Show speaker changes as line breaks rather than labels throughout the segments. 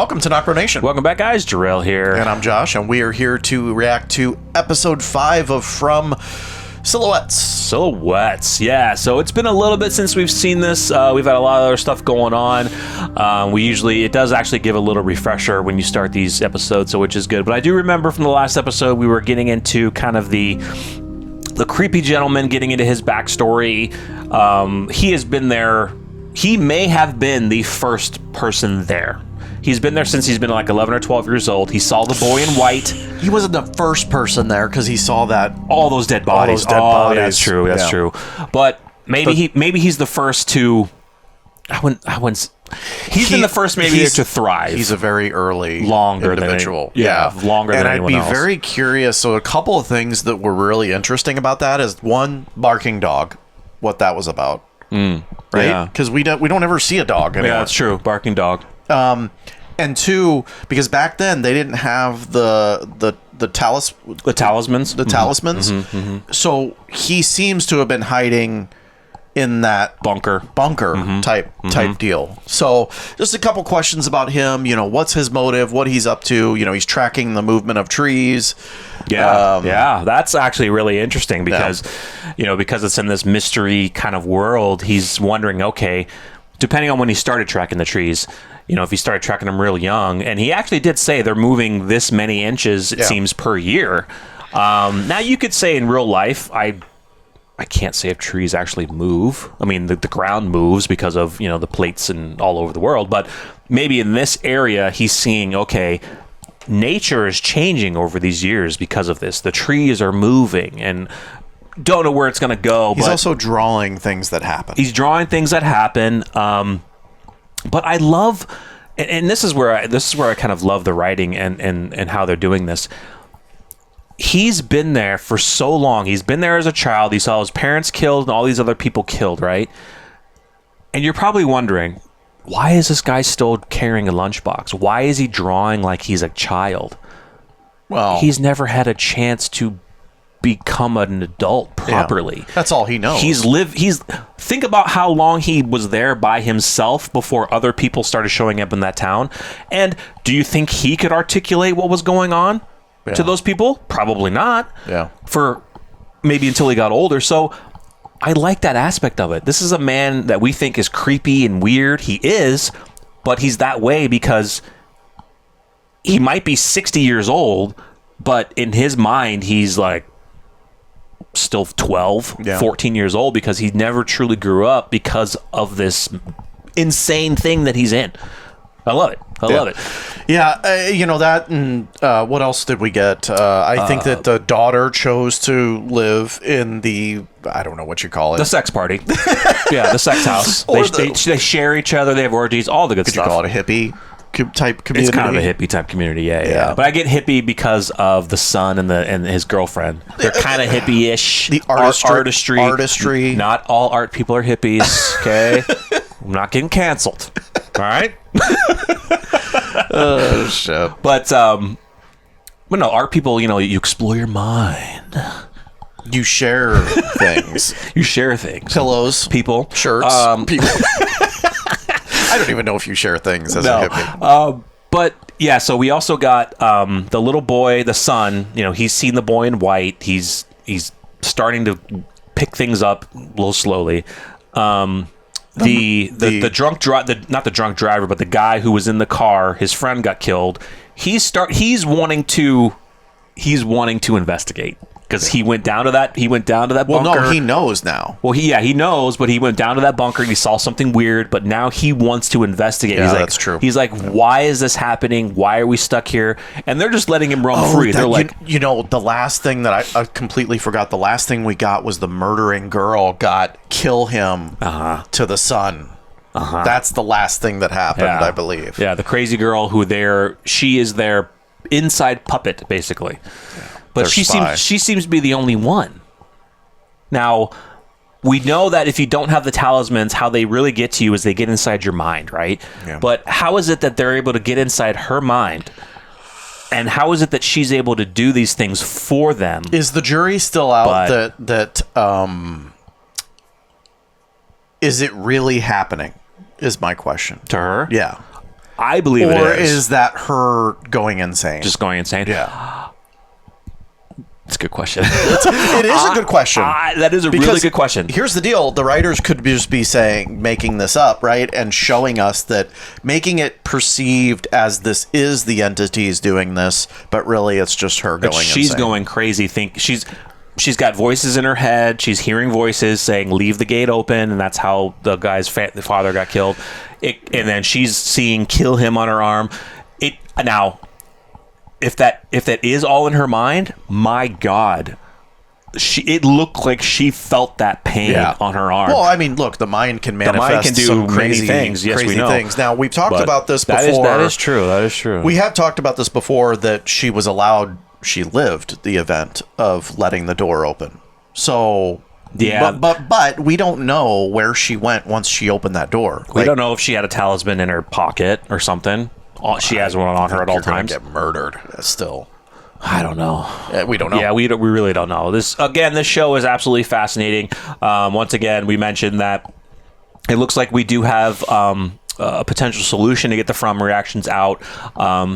Welcome to NocBro Nation.
Welcome back, guys. Jarrell here.
And I'm Josh, and we are here to react to episode 5 of From Silhouettes.
Yeah. So it's been a little bit since we've seen this. We've had a lot of other stuff going on. It does actually give a little refresher when you start these episodes, so which is good. But I do remember from the last episode, we were getting into kind of the creepy gentleman, getting into his backstory. He has been there. He may have been the first person there. He's been there since he's been like 11 or 12 years old. He saw the boy in white.
He wasn't the first person there because he saw that
all those dead bodies. Yeah, that's true. That's true. But maybe he's the first to. He's been the first to thrive.
He's a very early
longer
individual.
than anyone else.
And I'd be very curious. So a couple of things that were really interesting about that is one, barking dog, what that was about. Right? Because we don't ever see a dog anymore.
Yeah, that's true. Barking dog.
And two, because back then they didn't have the talismans.
Mm-hmm.
So he seems to have been hiding in that bunker type deal. So just a couple questions about him. You know, what's his motive? What he's up to? You know, he's tracking the movement of trees.
Yeah, that's actually really interesting because, because it's in this mystery kind of world. He's wondering, okay, depending on when he started tracking the trees, if he started tracking them real young, and he actually did say they're moving this many inches, it seems, per year. Now you could say in real life, I can't say if trees actually move. I mean, the ground moves because of, the plates and all over the world. But maybe in this area, he's seeing, okay, nature is changing over these years because of this. The trees are moving and don't know where it's going to go.
He's also drawing things that happen.
But I love, and this is where I kind of love the writing and how they're doing this. He's been there for so long. He's been there as a child. He saw his parents killed and all these other people killed, right? And you're probably wondering, why is this guy still carrying a lunchbox? Why is he drawing like he's a child?
Well,
he's never had a chance to become an adult properly.
Yeah, that's all he knows.
Think about how long he was there by himself before other people started showing up in that town. And do you think he could articulate what was going on to those people? Probably not.
Yeah.
For maybe until he got older. So I like that aspect of it. This is a man that we think is creepy and weird. He is, but he's that way because he might be 60 years old, but in his mind, he's like still 12, 14 years old because he never truly grew up because of this insane thing that he's in. I love it. I love it.
Yeah, that, and what else did we get? I think that the daughter chose to live in the, I don't know what you call it.
The sex party. The sex house. They share each other. They have orgies, all the good stuff.
Could you call it a hippie type community?
It's kind of a hippie type community, yeah. But I get hippie because of the son and his girlfriend. They're kind of hippie-ish.
The artistry.
Not all art people are hippies, okay? I'm not getting canceled. All right?
Oh, shit.
But no, art people, you explore your mind.
You share things.
Pillows. People.
Shirts. People. I don't even know if you share things as a hippie.
But yeah, so we also got the little boy, the son. He's seen the boy in white. He's starting to pick things up a little slowly. The drunk driver, not the drunk driver, but the guy who was in the car, his friend got killed. He's wanting to investigate. Because he went down to that bunker.
Well, no, he knows now.
Well, he knows, but he went down to that bunker and he saw something weird, but now he wants to investigate.
Yeah, that's true.
He's like, why is this happening? Why are we stuck here? And they're just letting him roam free. They're like...
the last thing that I completely forgot, the last thing we got was the murdering girl kill him to the son. That's the last thing that happened, I believe.
Yeah, the crazy girl she is their inside puppet, basically. Yeah. But she seems to be the only one. Now, we know that if you don't have the talismans, how they really get to you is they get inside your mind, right?
Yeah.
But how is it that they're able to get inside her mind? And how is it that she's able to do these things for them?
Is the jury still out is it really happening? Is my question.
To her?
Yeah.
I believe it is.
Or is that her going insane?
Just going insane?
Yeah.
It's a good question.
It is a good question.
That is a really good question.
Here's the deal. The writers could just be making this up, right? And showing us that, making it perceived as this is the entities doing this, but really it's just her going insane.
She's going crazy. She's got voices in her head. She's hearing voices saying, leave the gate open. And that's how the guy's father got killed. And then she's seeing kill him on her arm. Now, if that is all in her mind, my God, it looked like she felt that pain on her arm.
Well, I mean, look, the mind can manifest some crazy things. Yes, we know. Things. Now, we've talked about this before.
That is true. That is true.
We have talked about this before, that she lived the event of letting the door open. So,
yeah,
but we don't know where she went once she opened that door.
We don't know if she had a talisman in her pocket or something. She has one on her at all times.
Get murdered still.
I don't know.
We don't know.
Yeah, we really don't know. This show is absolutely fascinating. Once again, we mentioned that it looks like we do have a potential solution to get the From reactions out.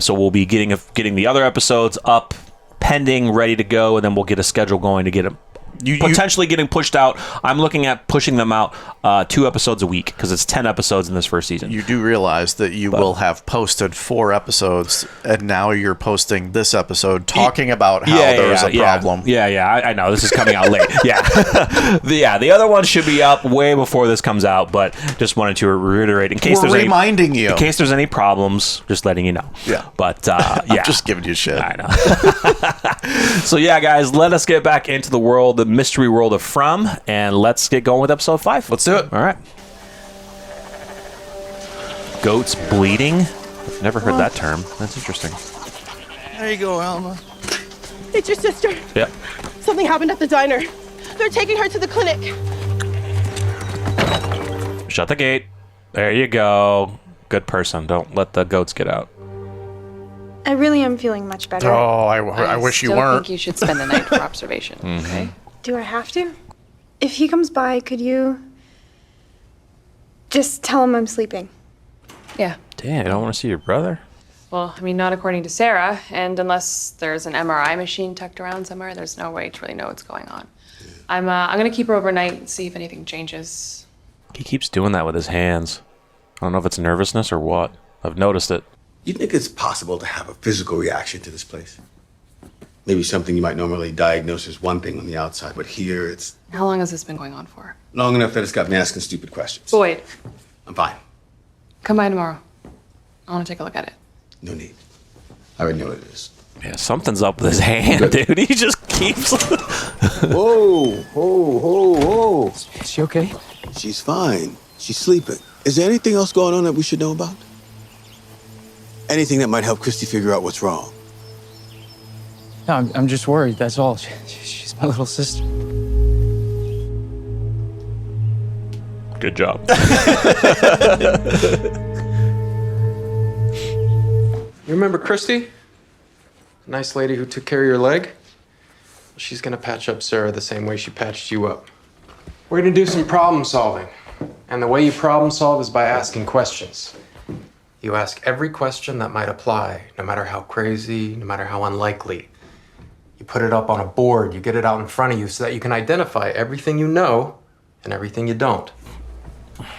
So we'll be getting the other episodes up, pending, ready to go, and then we'll get a schedule going to get them. Potentially getting pushed out. I'm looking at pushing them out 2 episodes a week, because it's 10 episodes in this first season.
You do realize that you will have posted 4 episodes, and now you're posting this episode talking about how there's a problem.
I know. This is coming out late. The other one should be up way before this comes out, but just wanted to reiterate in case
in
case there's any problems, just letting you know.
Yeah.
But
I'm just giving you shit.
I know. So guys, let us get back into the mystery world of From, and let's get going with episode 5.
Let's do it.
All right. Goats bleeding? I've never heard that term. That's interesting.
There you go, Alma.
It's your sister.
Yep.
Something happened at the diner. They're taking her to the clinic.
Shut the gate. There you go. Good person. Don't let the goats get out.
I really am feeling much better.
Oh, I wish you
I
weren't.
think you should spend the night for observation. Okay.
Do I have to? If he comes by, could you just tell him I'm sleeping?
Yeah.
Damn, you don't want to see your brother?
Well, I mean, not according to Sarah, and unless there's an MRI machine tucked around somewhere, there's no way to really know what's going on. I'm gonna keep her overnight and see if anything changes.
He keeps doing that with his hands. I don't know if it's nervousness or what. I've noticed it.
You think it's possible to have a physical reaction to this place? Maybe something you might normally diagnose as one thing on the outside, but here it's
How long has this been going on for?
long enough that it's got me asking stupid questions.
Boyd,
I'm fine.
come by tomorrow. I want to take a look at it.
No need. I already know what it is.
Yeah, something's up with his hand, dude. He just keeps...
Whoa, whoa.
Is she okay?
She's fine. She's sleeping. Is there anything else going on that we should know about? Anything that might help Christy figure out what's wrong?
No, I'm just worried, that's all. She's my little sister.
Good job.
You remember Christy? Nice lady who took care of your leg? She's gonna patch up Sarah the same way she patched you up. We're gonna do some problem solving. And the way you problem solve is by asking questions. You ask every question that might apply, no matter how crazy, no matter how unlikely. You put it up on a board, you get it out in front of you so that you can identify everything you know and everything you don't.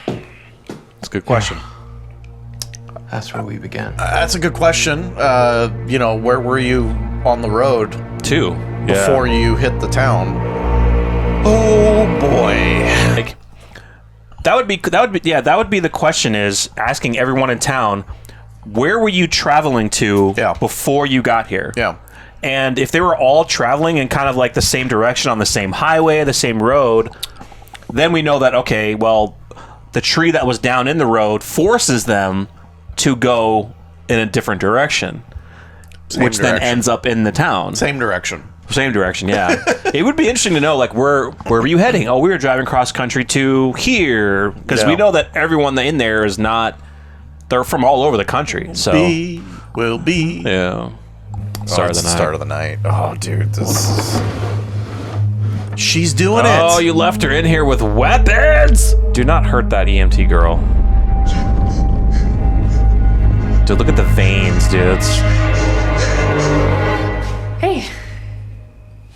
That's a good question.
That's where we began.
That's a good question. Where were you on the road
2.
before you hit the town? Oh boy.
Like, that would be the question, is asking everyone in town, where were you traveling to before you got here?
Yeah.
And if they were all traveling in kind of like the same direction on the same highway, the same road, then we know that, okay, well, the tree that was down in the road forces them to go in a different direction, then ends up in the town.
Same direction,
yeah. It would be interesting to know, like, where were you heading? Oh, we were driving cross country to here, because we know that everyone in there is not, they're from all over the country. So
will be.
Yeah.
Start of the night. Oh, dude, she's doing it.
Oh, you left her in here with weapons. Do not hurt that EMT girl. Dude, look at the veins, dude.
Hey.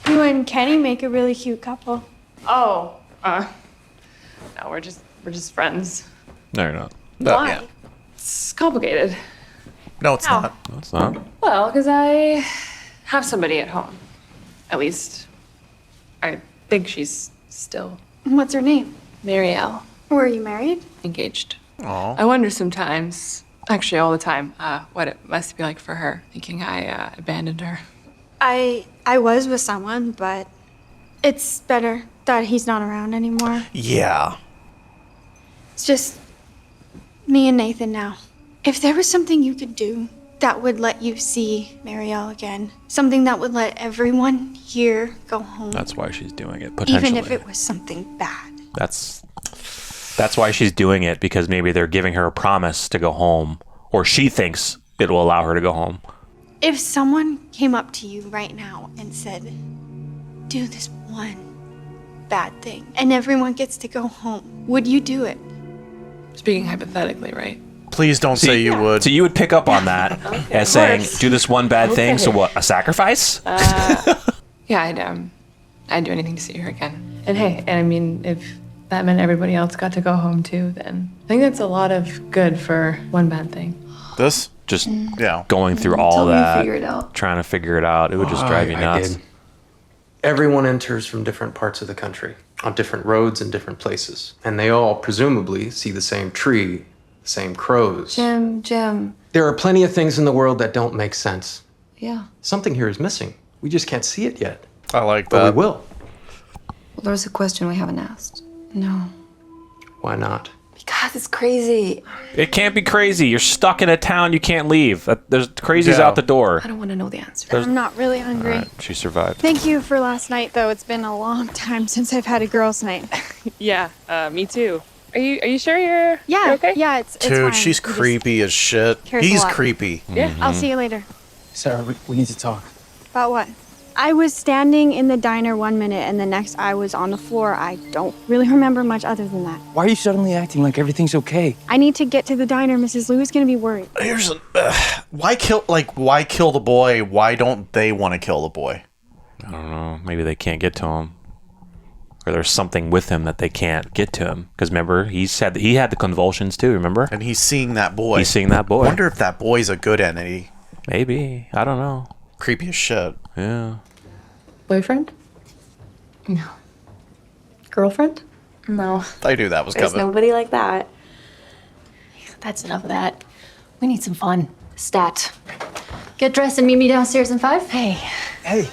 You and Kenny make a really cute couple.
Oh, no, we're just friends.
No, you're not.
Why?
Yeah.
It's complicated.
No, it's not.
No, it's not.
Well, because I have somebody at home. At least, I think she's still
What's her name?
Marielle,
Were you married?
engaged.
Aw.
I wonder sometimes, actually all the time, what it must be like for her, thinking I abandoned her.
I was with someone, but it's better that he's not around anymore.
Yeah.
It's just me and Nathan now. If there was something you could do that would let you see Marielle again, something that would let everyone here go home,
That's why she's doing it, potentially.
even if it was something bad.
That's why she's doing it, because maybe they're giving her a promise to go home, or she thinks it will allow her to go home.
If someone came up to you right now and said, do this one bad thing, and everyone gets to go home, would you do it?
Speaking hypothetically, right?
Please don't say you would.
So you would pick up on that as saying,
course.
do this one bad thing, so what, a sacrifice?
Yeah, I'd do anything to see her again. And hey, and I mean, if that meant everybody else got to go home too, then I think that's a lot of good for one bad thing.
This?
Just
Yeah.
going through all that,
figure it out.
trying to figure it out. It would just drive you
I
nuts.
did. Everyone enters from different parts of the country, on different roads and different places. And they all, presumably, see the same tree, the same crows.
Jim.
There are plenty of things in the world that don't make sense.
Yeah.
Something here is missing. We just can't see it yet.
I like
But
that.
we will.
Well, there's a question we haven't asked.
No.
Why not?
Because it's crazy.
It can't be crazy. You're stuck in a town. You can't leave. There's crazies
Yeah.
out the door.
I don't want to know the answer.
I'm not really hungry.
Alright, she survived.
Thank you for last night, though. It's been a long time since I've had a girls' night.
Yeah, me too. Are you sure you're okay?
Yeah, it's
Dude,
fine.
she's
We just-
creepy as shit.
cares a
He's
lot.
creepy.
Yeah.
I'll see you later.
Sarah, we need to talk.
About what? I was standing in the diner 1 minute, and the next I was on the floor. I don't really remember much other than that.
Why are you suddenly acting like everything's okay?
I need to get to the diner. Mrs. Lou is gonna be worried.
Here's a, why kill the boy? Why don't they want to kill the boy?
I don't know. Maybe they can't get to him. Or there's something with him that they can't get to him. Because remember, he said that he had the convulsions too, remember?
And he's seeing that boy.
He's seeing that boy.
Wonder if that boy's a good entity.
Maybe. I don't know.
Creepy as shit.
Yeah.
Boyfriend?
No.
Girlfriend?
No.
I knew that was
There's
coming.
nobody like that.
That's enough of that. We need some fun. Stat. Get dressed and meet me downstairs in 5.
Hey.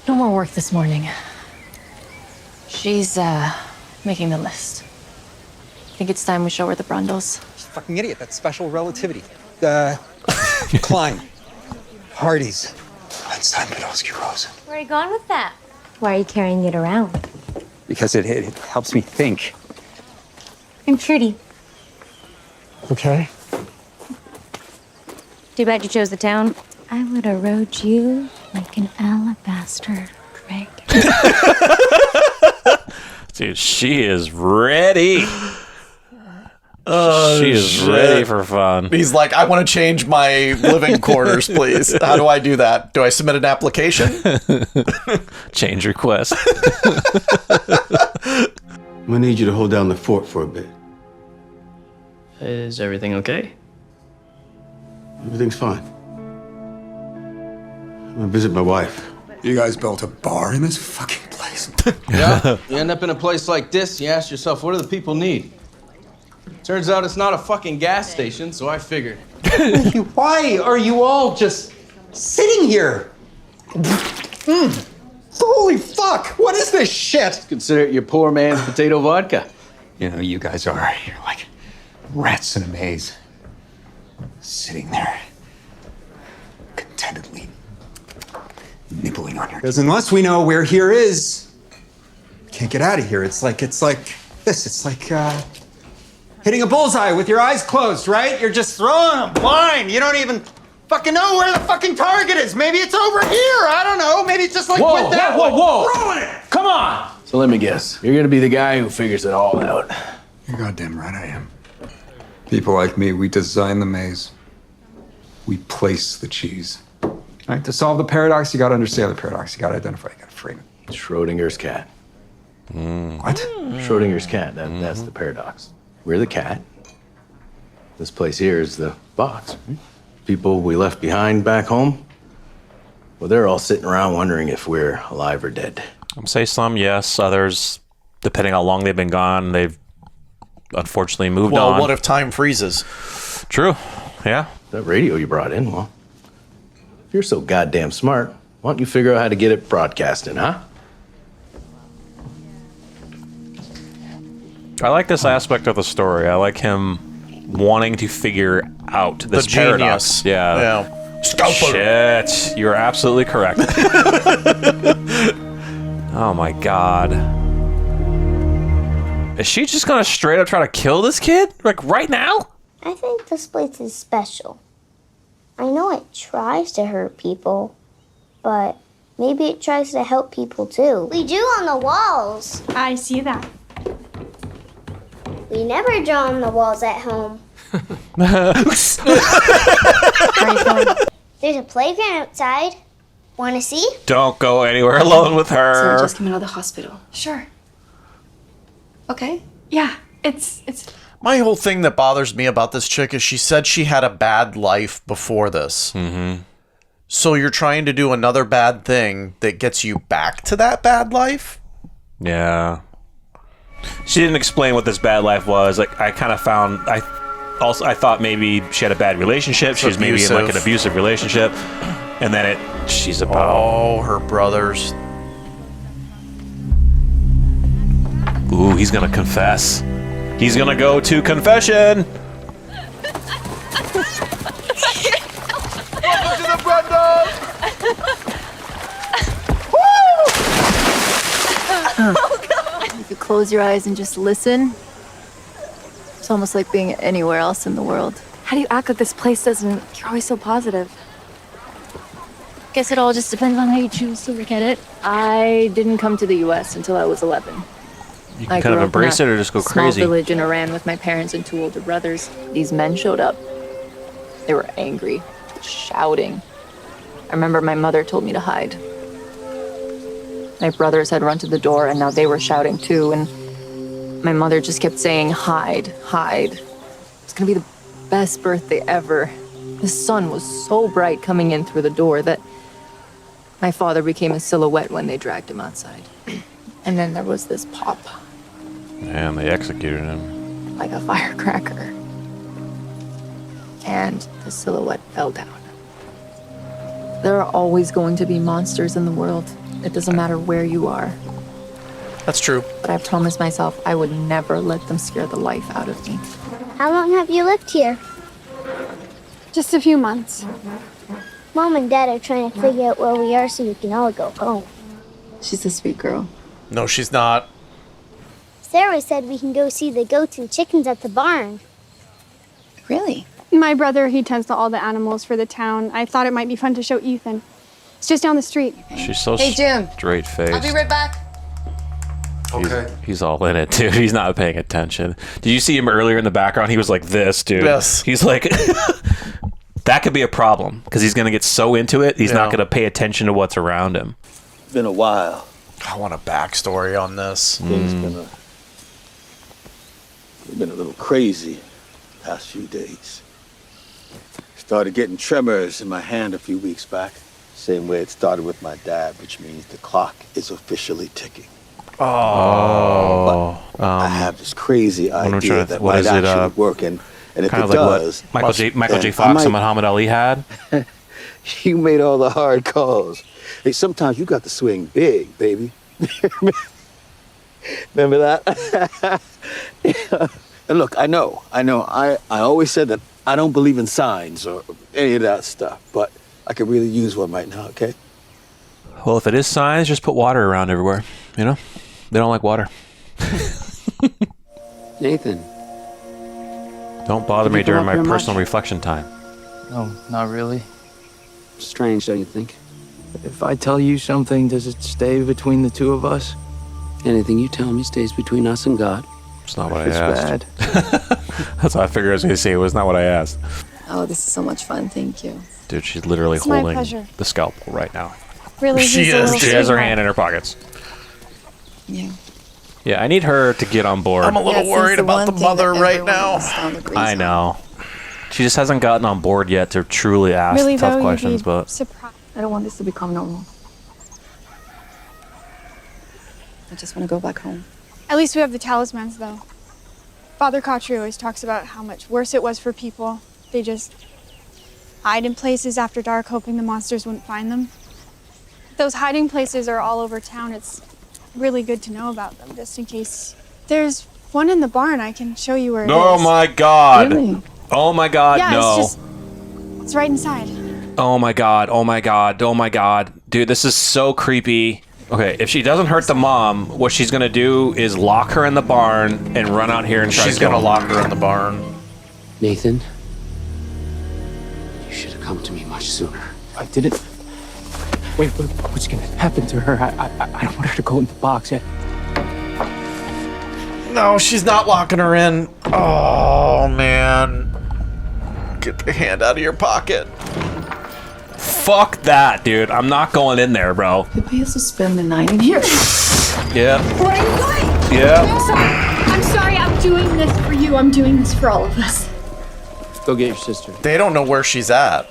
No more work this morning. She's, making the list. Think it's time we show her the Brundles.
Fucking idiot. That's special relativity. Klein. Hardee's. Einstein, Podolsky, Rosen.
Where are you going with that? Why are you carrying it around?
Because it helps me think.
I'm Trudy.
Okay.
Too bad you chose the town. I would have rode you like an alabaster drag.
Dude, she is ready. She is
shit.
ready for fun.
He's like, I want to change my living quarters, please. How do I do that? Do I submit an application?
Change request.
I'm gonna need you to hold down the fort for a bit.
Is everything okay?
Everything's fine. I'm gonna visit my wife.
You guys built a bar in this fucking place.
Yeah, you end up in a place like this, you ask yourself, what do the people need? Turns out it's not a fucking gas station, so I figured.
Why are you all just sitting here? Holy fuck! What is this shit?
Consider it your poor man's potato vodka.
You know, you guys are. You're like rats in a maze. Sitting there, contentedly nibbling on your. Because unless we know where here is, can't get out of here. It's like this. It's like hitting a bullseye with your eyes closed, right? You're just throwing them blind. You don't even fucking know where the fucking target is. Maybe it's over here. I don't know. Maybe it's just like went that way. Throwing it.
Come on! So let me guess, you're gonna be the guy who figures it all out.
You're goddamn right I am. People like me, we design the maze. we place the cheese. Right? To solve the paradox, you got to understand the paradox. You got to identify, you got to frame it.
Schrodinger's cat.
What?
Schrodinger's cat. That's the paradox. We're the cat. This place here is the box. People we left behind back home, well, they're all sitting around wondering if we're alive or dead.
Say some, yes. Others, depending how long they've been gone, they've unfortunately moved on.
Well, what if time freezes?
True. Yeah.
That radio you brought in, well, if you're so goddamn smart, why don't you figure out how to get it broadcasting, huh?
I like this aspect of the story. I like him wanting to figure out this paradox.
Genius.
Yeah.
Scalper.
Shit. You're absolutely correct. Oh my god. Is she just gonna straight up try to kill this kid? Like right now?
I think this place is special. I know it tries to hurt people, but maybe it tries to help people too. We do on the walls.
I see that.
We never draw on the walls at home. There's a playground outside. Want to see?
Don't go anywhere alone with
So
her.
we just came out of the hospital.
Sure.
Okay.
Yeah, it's
My whole thing that bothers me about this chick is she said she had a bad life before this.
Mm-hmm.
So you're trying to do another bad thing that gets you back to that bad life?
Yeah. She didn't explain what this bad life was. Like I kind of found I thought maybe she had a bad relationship. She was maybe in like an abusive relationship. And then she's about
her brothers.
Ooh, he's gonna confess. He's gonna go to confession.
Welcome to the Brotherhood!
If you close your eyes and just listen, it's almost like being anywhere else in the world.
How do you act like this place doesn't? You're always so positive.
Guess it all just depends on how you choose to look at it. I didn't come to the U.S. until I was 11.
You can kind of embrace it or just go crazy.
Small village in Iran with my parents and 2 older brothers. These men showed up. They were angry, shouting. I remember my mother told me to hide. My brothers had run to the door and now they were shouting too. And my mother just kept saying, hide, hide. It's gonna be the best birthday ever. The sun was so bright coming in through the door that my father became a silhouette when they dragged him outside. And then there was this pop.
And they executed him.
Like a firecracker. And the silhouette fell down. There are always going to be monsters in the world. It doesn't matter where you are.
That's true.
But I promised myself I would never let them scare the life out of me.
How long have you lived here?
just a few months.
Mom and Dad are trying to figure out where we are so we can all go home.
She's a sweet girl.
No, she's not.
Sarah said we can go see the goats and chickens at the barn.
Really?
My brother, he tends to all the animals for the town. I thought it might be fun to show Ethan. It's just down the street.
She's so
Hey, Jim.
straight-faced.
I'll be right back.
Okay.
He's all in it, dude. He's not paying attention. Did you see him earlier in the background? He was like this, dude.
Yes.
He's like... That could be a problem, because he's going to get so into it, he's not going to pay attention to what's around him.
It's been a while.
I want a backstory on this.
Things been a little crazy the past few days. Started getting tremors in my hand a few weeks back. Same way it started with my dad, which means the clock is officially ticking.
Oh.
I have this crazy idea that
what
might
is it,
actually work, and if
kind
it
of like
does...
what Michael J. Fox and Muhammad Ali had?
You made all the hard calls. Hey, sometimes you got to swing big, baby. Remember that? And look, I know. I always said that I don't believe in signs or any of that stuff, but I could really use one right now, okay?
Well, if it is signs, just put water around everywhere. You know? They don't like water.
Nathan.
Don't bother me during my personal reflection time.
No, not really.
Strange, don't you think?
If I tell you something, does it stay between the two of us?
Anything you tell me stays between us and God.
It's not what I
It's
asked.
bad.
That's what I figured I was going to say. It was not what I asked.
Oh, this is so much fun. Thank you.
Dude, she's literally
It's my
holding
pleasure.
the scalpel right now.
Really,
She
he's a
is.
little
She has her
sweetheart.
hand in her pockets.
Yeah.
Yeah, I need her to get on board.
I'm a little worried about the mother right now.
I know. She just hasn't gotten on board yet to truly ask
Really,
tough
though,
questions,
you'd be
but
surprised.
I don't want this to become normal. I just want to go back home.
At least we have the talismans, though. Father Cautry always talks about how much worse it was for people. They just hide in places after dark, hoping the monsters wouldn't find them. Those hiding places are all over town. It's really good to know about them, just in case. There's one in the barn. I can show you where it is.
oh my god.
Really?
Oh my god,
Yeah,
no.
it's right inside.
Oh my god, oh my god, oh my god. Dude, this is so creepy. Okay, if she doesn't hurt the mom, what she's gonna do is lock her in the barn and run out here and try
She's
to kill
gonna
him.
lock her in the barn.
Nathan, you should have come to me much sooner.
I didn't. Wait, what's gonna happen to her? I don't want her to go in the box yet.
No, she's not locking her in. Oh, man. Get the hand out of your pocket.
Fuck that, dude. I'm not going in there, bro.
Did we also spend the night in here?
Yeah.
Where are you going?
Yeah.
I'm sorry. I'm doing this for you. I'm doing this for all of us.
Go get your sister.
They don't know where she's at.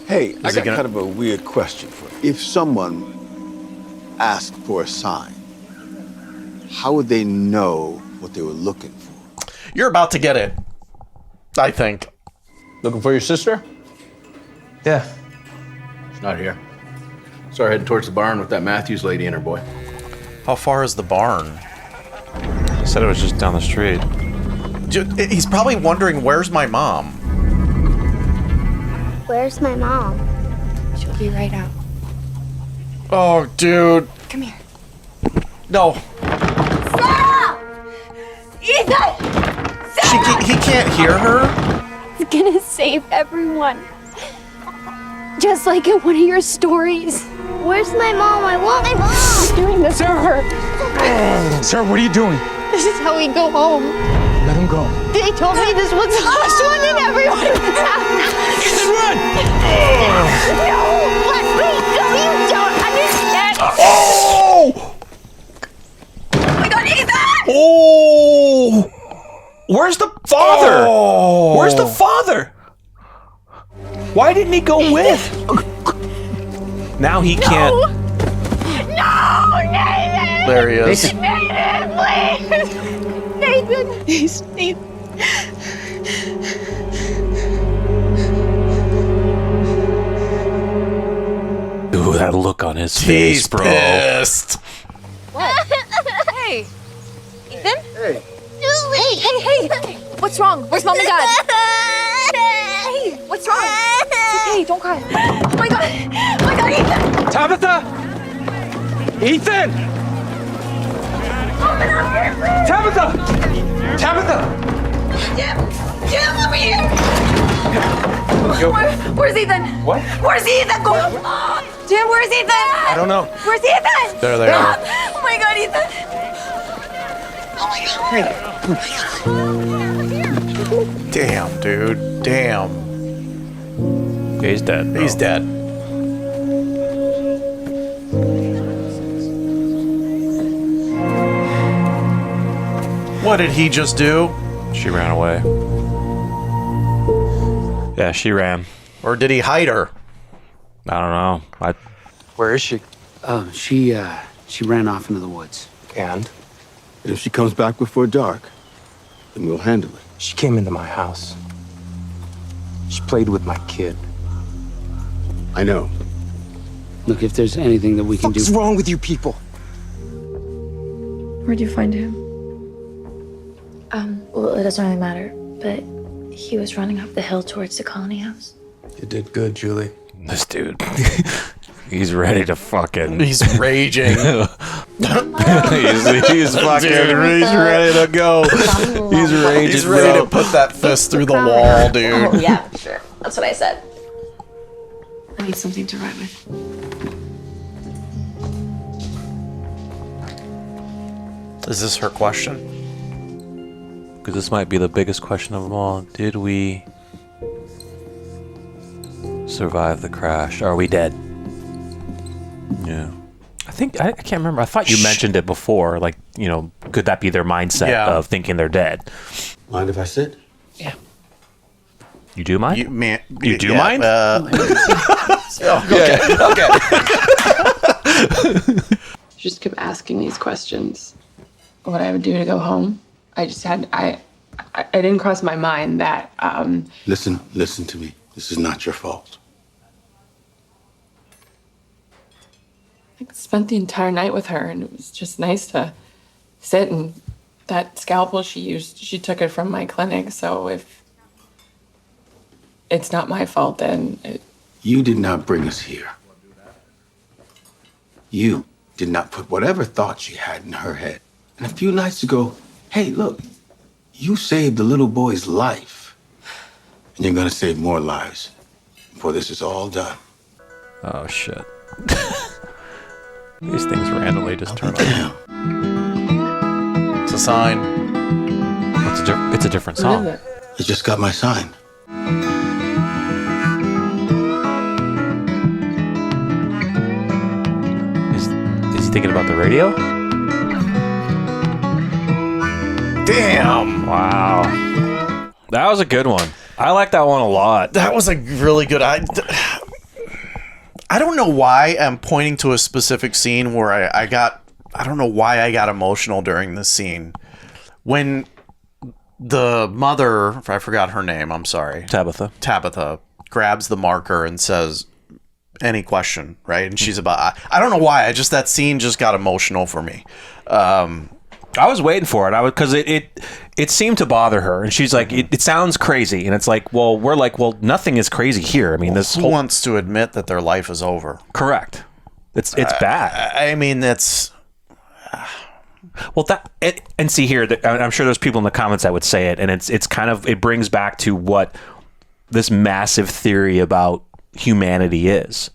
Hey, I
Is
got
it gonna-
kind of a weird question for you. If someone asked for a sign, how would they know what they were looking for?
You're about to get it, I think.
Looking for your sister?
Yeah.
She's not here. Saw her heading towards the barn with that Matthews lady and her boy.
How far is the barn?
He said it was just down the street.
Dude, he's probably wondering, where's my mom?
Where's my mom?
She'll be right out.
Oh, dude.
Come here.
No.
Sarah! Ethan!
He can't hear her?
He's gonna save everyone. Just like in one of your stories.
Where's my mom? I want my mom.
I'm doing this for her.
Sir, what are you doing?
This is how we go home.
Let him go.
They told me this was the last one and everyone.
Run!
No, let me go. You don't understand.
Oh!
Oh my God, Ethan!
Oh! Where's the father?
Oh.
Where's the father? Why didn't he go with? Now he can't.
No, Nathan!
There he is.
Nathan, please! Nathan! Please, Nathan.
Ooh, that look on his face,
He's
bro.
pissed.
What? Hey, Ethan?
Hey.
Hey! What's wrong? Where's mom and dad? Hey, what's wrong? It's okay, don't cry. Oh my god! Oh my god, Ethan!
Tabitha! Ethan!
Open up here, please!
Tabitha! Tabitha!
Jim, over here! Where's Ethan?
What?
Where's Ethan? Go! Jim, where's Ethan?
I don't know.
Where's Ethan?
There they are.
Oh my god, Ethan! Oh my god.
Damn, dude. Damn.
Yeah, he's dead. Bro.
He's dead. What did he just do?
She ran away. Yeah, she ran.
Or did he hide her?
I don't know.
Where is she?
Oh, she ran off into the woods.
And?
And if she comes back before dark, then we'll handle it.
She came into my house. She played with my kid.
I know.
Look, if there's anything that we can do.
What's wrong with you people?
Where'd you find him?
Well, it doesn't really matter, but he was running up the hill towards the colony house.
You did good, Julie.
This dude. He's ready to fucking.
He's raging.
he's fucking.
Dude,
he's ready to go. He's raging.
He's ready
bro.
to put that fist through the wall, dude.
Oh, yeah, sure. That's what I said.
I need something to write with.
Is this her question?
Because this might be the biggest question of them all. Did we Survive the crash. Are we dead? Yeah. I can't remember. I thought you mentioned it before. Like, you know, could that be their mindset of thinking they're dead?
Mind if I sit?
Yeah.
You do mind? You do
yeah,
mind?
Okay.
She just kept asking these questions. What I would do to go home. I didn't cross my mind that,
Listen to me. This is not your fault.
I spent the entire night with her, and it was just nice to sit, and that scalpel she used, she took it from my clinic, so if it's not my fault, then
You did not bring us here. You did not put whatever thought she had in her head. And a few nights ago, hey, look, you saved the little boy's life. And you're gonna save more lives before this is all done.
Oh, shit. These things randomly just turn on.
It's a sign.
It's a different song.
You just got my sign.
Is he thinking about the radio?
Damn.
Wow. That was a good one. I like that one a lot.
That was a really good. I don't know why I'm pointing to a specific scene where I don't know why I got emotional during this scene. When the mother, I forgot her name, I'm sorry. Tabitha grabs the marker and says, any question, right? And she's about, I don't know why, that scene just got emotional for me.
I was waiting for it. Because it seemed to bother her, and she's like, it sounds crazy, and it's like, well, we're like, well, nothing is crazy here. I mean,
who wants to admit that their life is over?
Correct. It's bad.
I mean, it's
well, and see here, I'm sure there's people in the comments that would say it, and it's kind of, it brings back to what this massive theory about humanity is,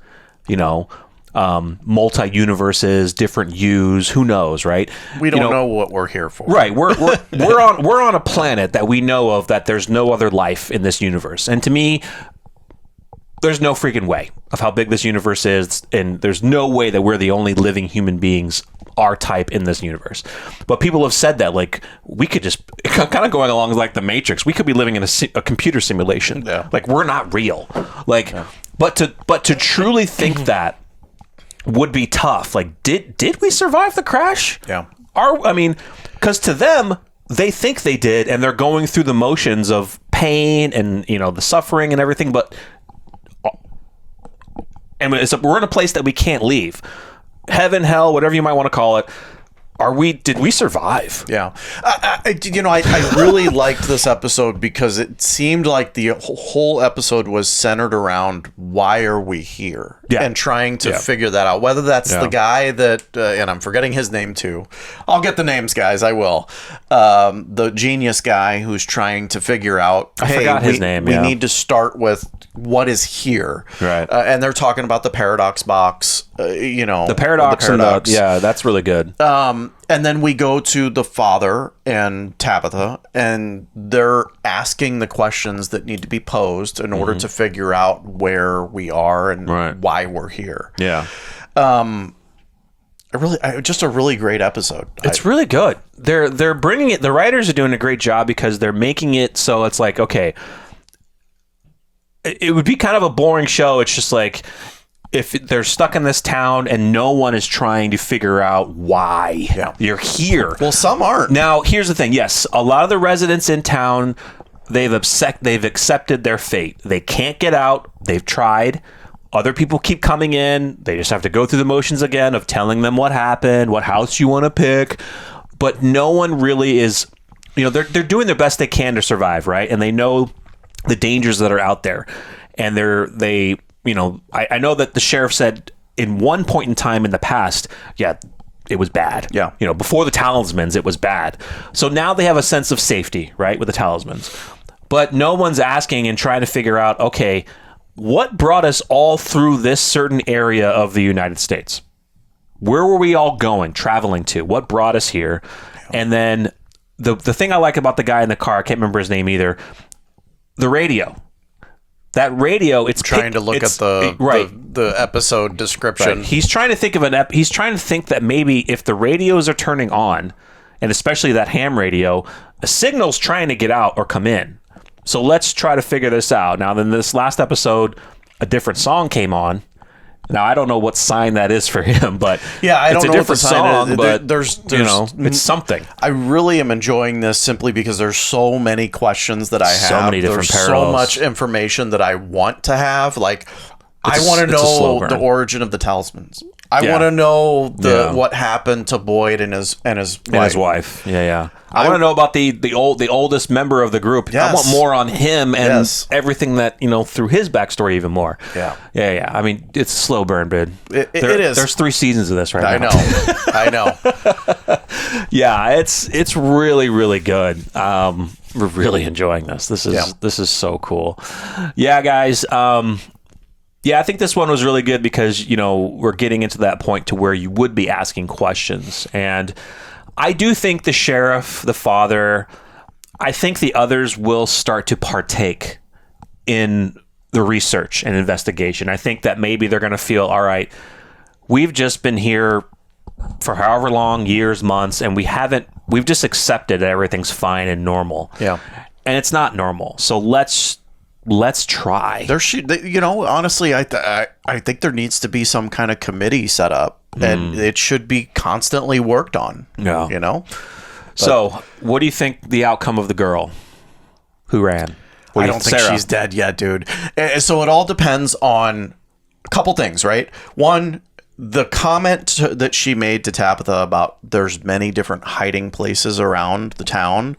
you know. Multi-universes, different yous, who knows, right?
We don't know what we're here for.
Right. We're on a planet that we know of that there's no other life in this universe. And to me, there's no freaking way of how big this universe is, and there's no way that we're the only living human beings our type in this universe. But people have said that, like, we could just kind of going along like the Matrix, we could be living in a computer simulation.
Yeah.
Like, we're not real. Like, but to truly think that would be tough. Like, did we survive the crash?
Yeah.
Because to them, they think they did, and they're going through the motions of pain and, you know, the suffering and everything. But we're in a place that we can't leave. Heaven, hell, whatever you might want to call it. Did we survive?
Yeah. I really liked this episode because it seemed like the whole episode was centered around why are we here?
Yeah.
And trying to figure that out. Whether that's the guy that, and I'm forgetting his name too. I'll get the names, guys. I will. The genius guy who's trying to figure out,
I forgot his name.
We need to start with what is here.
Right.
And they're talking about the paradox box,
The paradox. That's really good.
And then we go to the father and Tabitha, and they're asking the questions that need to be posed in order to figure out where we are and why we're here.
Yeah.
Just a really great episode.
It's really good. They're bringing it. The writers are doing a great job because they're making it so it's like, okay, it would be kind of a boring show. It's just like, if they're stuck in this town and no one is trying to figure out why you're here.
Well, some aren't.
Now, here's the thing. Yes, a lot of the residents in town, they've accepted their fate. They can't get out. They've tried. Other people keep coming in. They just have to go through the motions again of telling them what happened, what house you want to pick. But no one really is, they're doing their best they can to survive, right? And they know the dangers that are out there. And I know that the sheriff said in one point in time in the past, it was bad.
Yeah.
Before the talismans, it was bad. So now they have a sense of safety, right, with the talismans. But no one's asking and trying to figure out, okay, what brought us all through this certain area of the United States? Where were we all going, traveling to? What brought us here? And then the thing I like about the guy in the car, I can't remember his name either, the radio. that radio, it's
trying to look at the episode description.
Right. He's trying to think of he's trying to think that maybe if the radios are turning on, and especially that ham radio, a signal's trying to get out or come in. So let's try to figure this out. Now, then this last episode, a different song came on. Now, I don't know what sign that is for him, but
I don't know what the sign is.
But
there's
it's something.
I really am enjoying this simply because there's so many questions that I have.
So many different parallels.
So much information that I want to have. Like, I want to know the origin of the talismans. I want to know what happened to Boyd and his wife.
Yeah. I want to know about the oldest member of the group.
Yes.
I want more on him and everything that through his backstory even more. Yeah. I mean, it's a slow burn, dude.
It is.
There's 3 seasons of this right now.
I know.
Yeah, it's really, really good. We're really enjoying this. This is so cool. Yeah, guys. Yeah, I think this one was really good because, we're getting into that point to where you would be asking questions. And I do think the sheriff, the father, I think the others will start to partake in the research and investigation. I think that maybe they're going to feel, all right, we've just been here for however long, years, months, and we've just accepted that everything's fine and normal.
Yeah.
And it's not normal. So let's try.
Honestly, I think there needs to be some kind of committee set up, and it should be constantly worked on.
Yeah. So, what do you think the outcome of the girl who ran?
I don't think she's dead yet, dude. So it all depends on a couple things, right? One, the comment that she made to Tabitha about there's many different hiding places around the town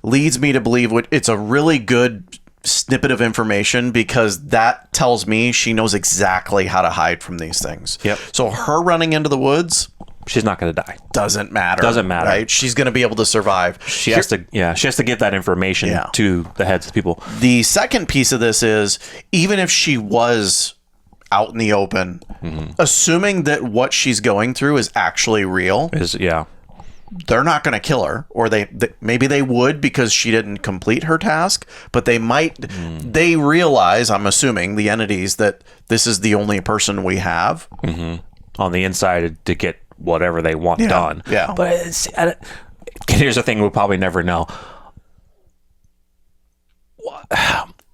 leads me to believe it's a really good snippet of information, because that tells me she knows exactly how to hide from these things.
Yep.
So her running into the woods,
she's not going to die.
Doesn't matter.
Right?
She's going to be able to survive.
She has to give that information to the heads of people.
The second piece of this is, even if she was out in the open, assuming that what she's going through is actually real, they're not going to kill her, or maybe they would because she didn't complete her task, but they might. They realize, I'm assuming, the entities, that this is the only person we have
on the inside to get whatever they want done.
Yeah.
But here's the thing we'll probably never know.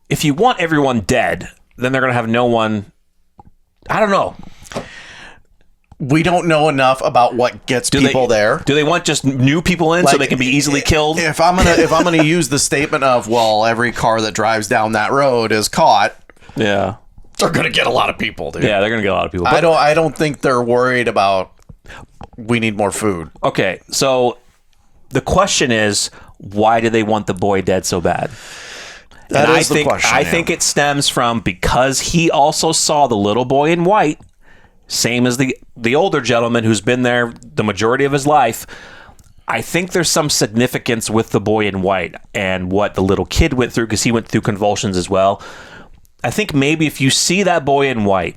If you want everyone dead, then they're going to have no one. I don't know.
We don't know enough about what gets people there.
Do they want just new people in so they can be easily killed?
If I'm gonna use the statement of, well, every car that drives down that road is caught.
Yeah,
they're gonna get a lot of people, dude.
Yeah, they're gonna get a lot of people.
But I don't think they're worried about. We need more food.
Okay, so the question is, why do they want the boy dead so bad?
That is the question.
I think it stems from because he also saw the little boy in white. Same as the older gentleman who's been there the majority of his life. I think there's some significance with the boy in white and what the little kid went through, because he went through convulsions as well. I think maybe if you see that boy in white,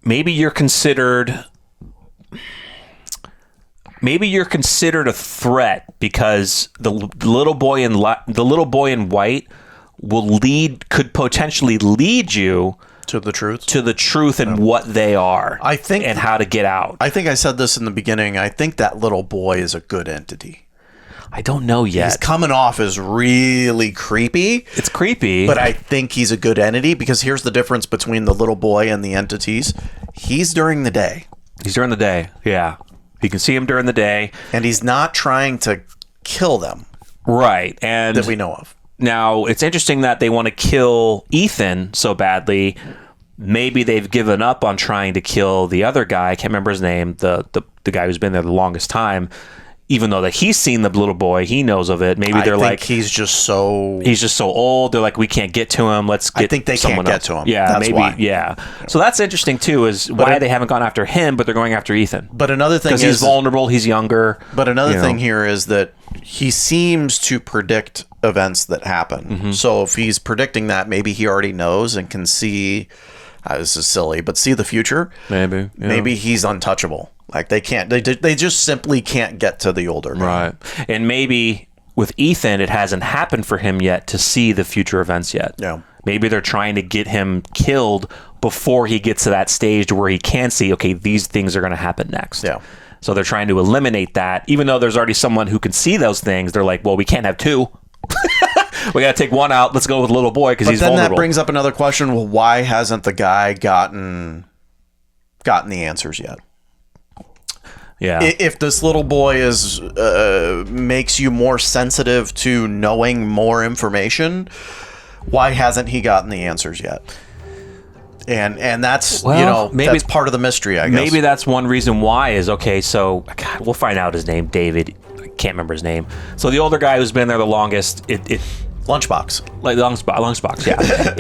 maybe you're considered a threat, because the little boy in white could potentially lead you
to the
truth and what they are,
I think,
and how to get out.
I think I said this in the beginning. I think that little boy is a good entity.
I don't know yet.
He's coming off as really creepy.
It's creepy,
but I think he's a good entity, because here's the difference between the little boy and the entities. He's during the day.
Yeah. You can see him during the day,
and he's not trying to kill them.
Right. And
that we know of.
Now, it's interesting that they want to kill Ethan so badly. Maybe they've given up on trying to kill the other guy. I can't remember his name. The guy who's been there the longest time. Even though that he's seen the little boy, he knows of it. Maybe they're like,
he's just so
old. They're like, we can't get to him. Let's get.
I think they can't get to him.
Yeah,
that's
maybe.
Why.
Yeah. So that's interesting too. Is why they haven't gone after him, but they're going after Ethan.
But another thing is,
because he's vulnerable. He's younger.
But another thing here is that he seems to predict events that happen. So if he's predicting that, maybe he already knows and can see. This is silly, but see the future. Maybe he's untouchable. Like they can't. They just simply can't get to the older guy.
Right. And maybe with Ethan, it hasn't happened for him yet to see the future events yet.
Yeah.
Maybe they're trying to get him killed before he gets to that stage where he can see, okay, these things are going to happen next.
Yeah.
So they're trying to eliminate that. Even though there's already someone who can see those things, they're like, well, we can't have two. We got to take one out. Let's go with little boy because he's vulnerable. But then
that brings up another question. Well, why hasn't the guy gotten the answers yet?
Yeah.
If this little boy is makes you more sensitive to knowing more information, why hasn't he gotten the answers yet? And that's, maybe that's part of the mystery, I guess.
Maybe that's one reason why is, okay, so God, we'll find out his name, David. I can't remember his name. So the older guy who's been there the longest,
Lunchbox.
Like Lunchbox, yeah.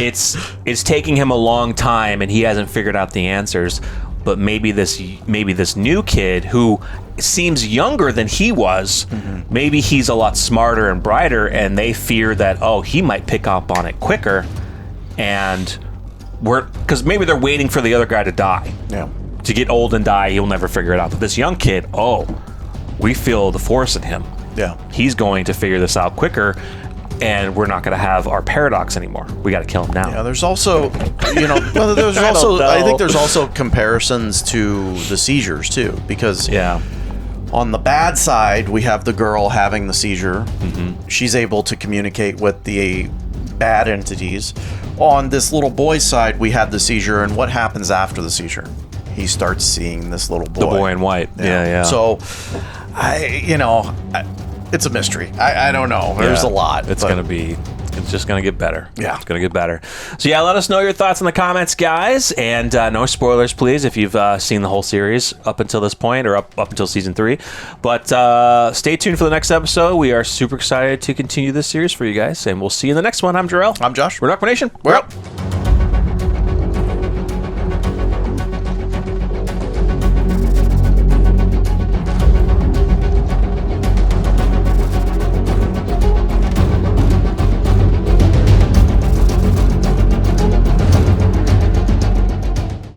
It's taking him a long time and he hasn't figured out the answers. But maybe this new kid who seems younger than he was, maybe he's a lot smarter and brighter, and they fear that, he might pick up on it quicker, and because maybe they're waiting for the other guy to die.
Yeah.
To get old and die, he'll never figure it out. But this young kid, we feel the force in him.
Yeah.
He's going to figure this out quicker, and we're not going to have our paradox anymore. We got to kill him now.
Yeah, there's also, I think there's also comparisons to the seizures too, because on the bad side, we have the girl having the seizure. She's able to communicate with the bad entities. On this little boy's side, we had the seizure, and what happens after the seizure? He starts seeing this little boy.
The boy in white. Yeah.
So, it's a mystery. I don't know. There's a lot.
It's just going to get better.
Yeah.
It's going to get better. So, let us know your thoughts in the comments, guys. And no spoilers, please, if you've seen the whole series up until this point or up until season 3. But stay tuned for the next episode. We are super excited to continue this series for you guys. And we'll see you in the next one. I'm Jarrell.
I'm Josh.
We're NocBro Nation.
We're up.